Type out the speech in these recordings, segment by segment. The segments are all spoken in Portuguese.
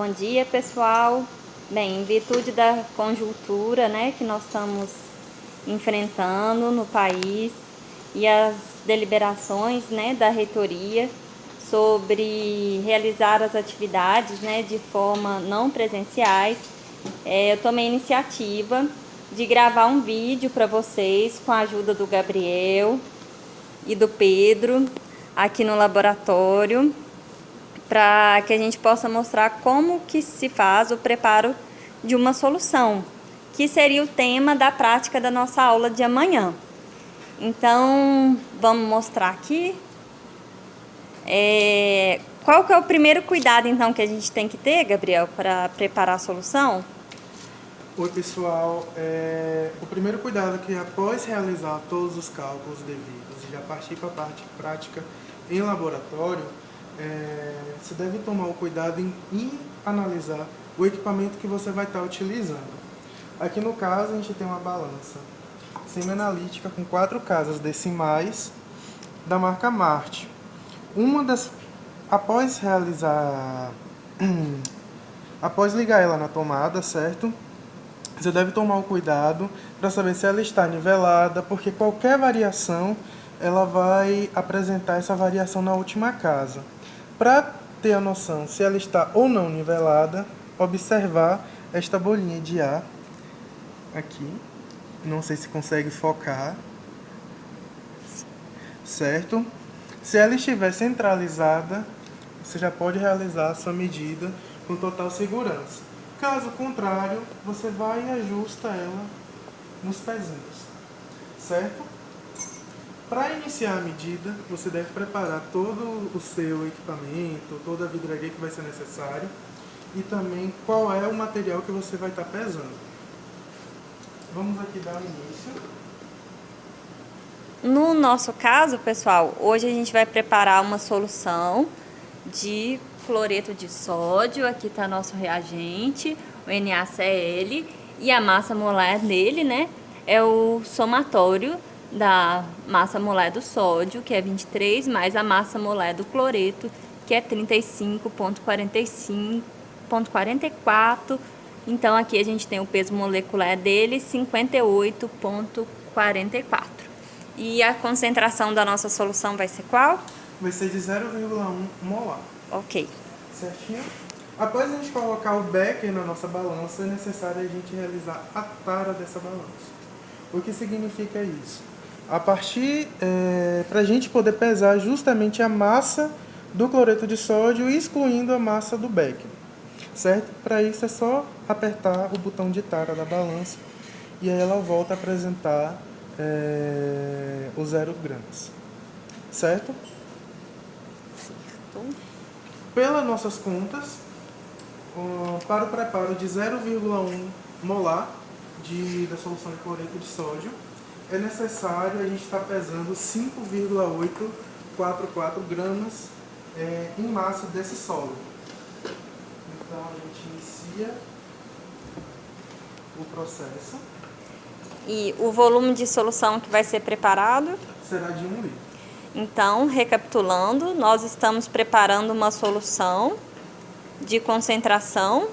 Bom dia, pessoal. Bem, em virtude da conjuntura, né, que nós estamos enfrentando no país e as deliberações, né, da reitoria sobre realizar as atividades, né, de forma não presenciais, eu tomei a iniciativa de gravar um vídeo para vocês com a ajuda do Gabriel e do Pedro aqui no laboratório, para que a gente possa mostrar como que se faz o preparo de uma solução, que seria o tema da prática da nossa aula de amanhã. Então, vamos mostrar aqui. Qual que é o primeiro cuidado, então, que a gente tem que ter, Gabriel, para preparar a solução? Oi, pessoal. O primeiro cuidado é que após realizar todos os cálculos devidos e já partir para a parte prática em laboratório, você deve tomar o cuidado em analisar o equipamento que você vai estar utilizando. Aqui no caso, a gente tem uma balança semi-analítica com 4 casas decimais da marca Marte. Após ligar ela na tomada, certo? Você deve tomar o cuidado para saber se ela está nivelada, porque qualquer variação ela vai apresentar essa variação na última casa. Para ter a noção se ela está ou não nivelada, observar esta bolinha de ar aqui. Não sei se consegue focar, certo? Se ela estiver centralizada, você já pode realizar a sua medida com total segurança. Caso contrário, você vai e ajusta ela nos pezinhos, certo? Para iniciar a medida, você deve preparar todo o seu equipamento, toda a vidraria que vai ser necessário e também qual é o material que você vai estar pesando. Vamos aqui dar início. No nosso caso, pessoal, hoje a gente vai preparar uma solução de cloreto de sódio. Aqui está nosso reagente, o NaCl, e a massa molar dele, né, é o somatório da massa molar do sódio, que é 23, mais a massa molar do cloreto, que é 35,44. Então aqui a gente tem o peso molecular dele, 58,44. E a concentração da nossa solução vai ser qual? Vai ser de 0,1 molar. Ok. Certinho? Após a gente colocar o becker na nossa balança, é necessário a gente realizar a tara dessa balança. O que significa isso? Para a gente poder pesar justamente a massa do cloreto de sódio, excluindo a massa do becker. Certo? Para isso é só apertar o botão de tara da balança e aí ela volta a apresentar os 0 gramas. Certo? Pelas nossas contas, para o preparo de 0,1 molar da solução de cloreto de sódio, é necessário a gente estar pesando 5,844 gramas em massa desse sólido. Então a gente inicia o processo. E o volume de solução que vai ser preparado? Será de 1 litro. Então, recapitulando, nós estamos preparando uma solução de concentração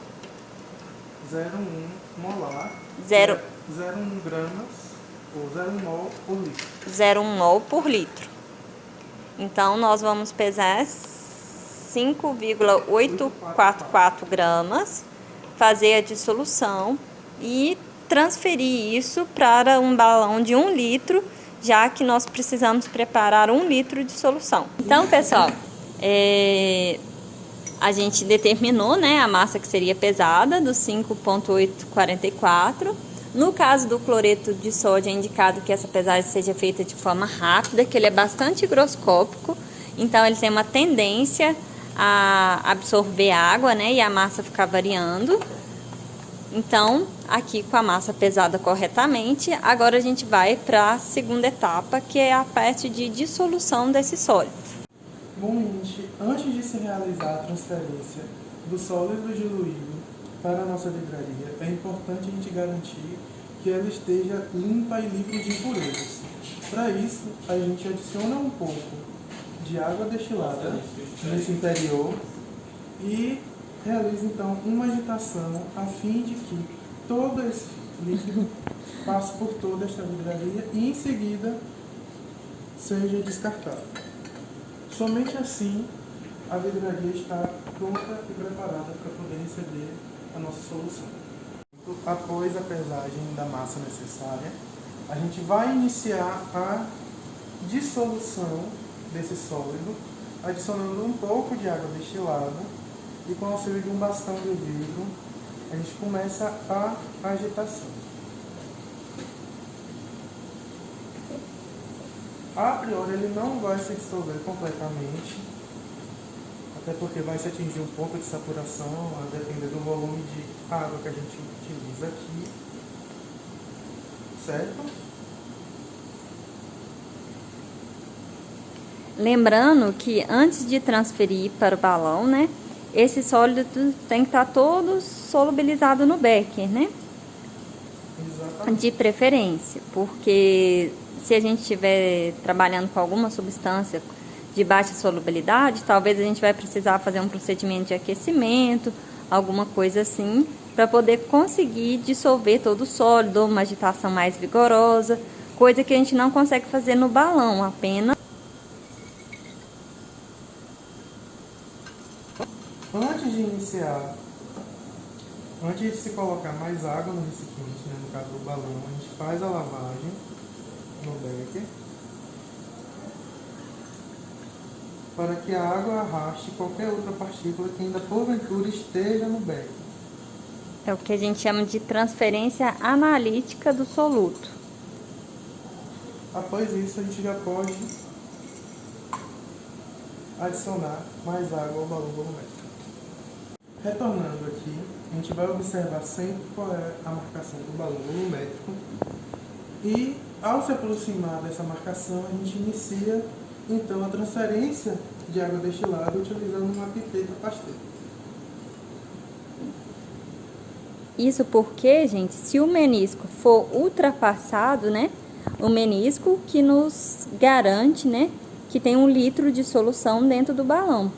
0,1 molar, 0,1 gramas ou 0,1 mol por litro. 0,1 mol por litro. Então, nós vamos pesar 5,844 gramas, fazer a dissolução e transferir isso para um balão de 1 litro, já que nós precisamos preparar 1 litro de solução. Então, pessoal, a gente determinou, né, a massa que seria pesada, dos 5,844. No caso do cloreto de sódio, é indicado que essa pesagem seja feita de forma rápida, que ele é bastante higroscópico, então ele tem uma tendência a absorver água, né, e a massa ficar variando. Então, aqui com a massa pesada corretamente, agora a gente vai para a segunda etapa, que é a parte de dissolução desse sólido. Bom, gente, antes de se realizar a transferência do sólido diluído para a nossa vidraria, é importante a gente garantir que ela esteja limpa e livre de impurezas. Para isso, a gente adiciona um pouco de água destilada nesse interior e realize então uma agitação a fim de que todo esse líquido passe por toda esta vidraria e em seguida seja descartado. Somente assim a vidraria está pronta e preparada para poder receber a nossa solução. Após a pesagem da massa necessária, a gente vai iniciar a dissolução desse sólido, adicionando um pouco de água destilada e com o auxílio de um bastão de vidro, a gente começa a agitação. A priori ele não vai se dissolver completamente, até porque vai se atingir um pouco de saturação, a depender do volume de água que a gente utiliza aqui, certo? Lembrando que antes de transferir para o balão, né, esse sólido tem que estar todo solubilizado no becker, né? Exatamente. De preferência, porque se a gente estiver trabalhando com alguma substância de baixa solubilidade, talvez a gente vai precisar fazer um procedimento de aquecimento, alguma coisa assim, para poder conseguir dissolver todo o sólido, uma agitação mais vigorosa, coisa que a gente não consegue fazer no balão, apenas. Antes de se colocar mais água no recipiente, né, no caso do balão, a gente faz a lavagem no becker para que a água arraste qualquer outra partícula que ainda porventura esteja no becker. É o que a gente chama de transferência analítica do soluto. Após isso, a gente já pode adicionar mais água ao balão volumétrico. Retornando aqui, a gente vai observar sempre qual é a marcação do balão volumétrico e, ao se aproximar dessa marcação, a gente inicia então a transferência de água destilada utilizando uma pipeta pasteira. Isso porque, gente, se o menisco for ultrapassado, né, o menisco que nos garante, né, que tem 1 litro de solução dentro do balão.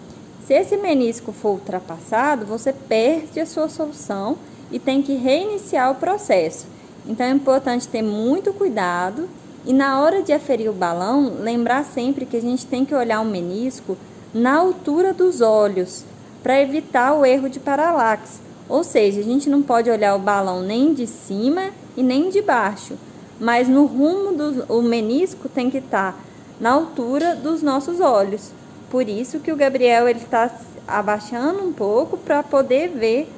Se esse menisco for ultrapassado, você perde a sua solução e tem que reiniciar o processo. Então é importante ter muito cuidado e na hora de aferir o balão, lembrar sempre que a gente tem que olhar o menisco na altura dos olhos para evitar o erro de paralaxe. Ou seja, a gente não pode olhar o balão nem de cima e nem de baixo, mas no rumo o menisco tem que estar na altura dos nossos olhos. Por isso que o Gabriel está abaixando um pouco para poder ver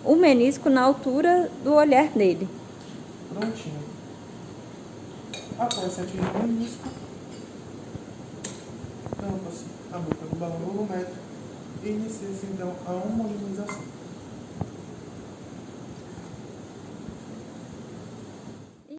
o menisco na altura do olhar dele. Prontinho. Após se atingir o menisco, tampa-se a boca do balão volumétrico e inicia-se então a homogenização.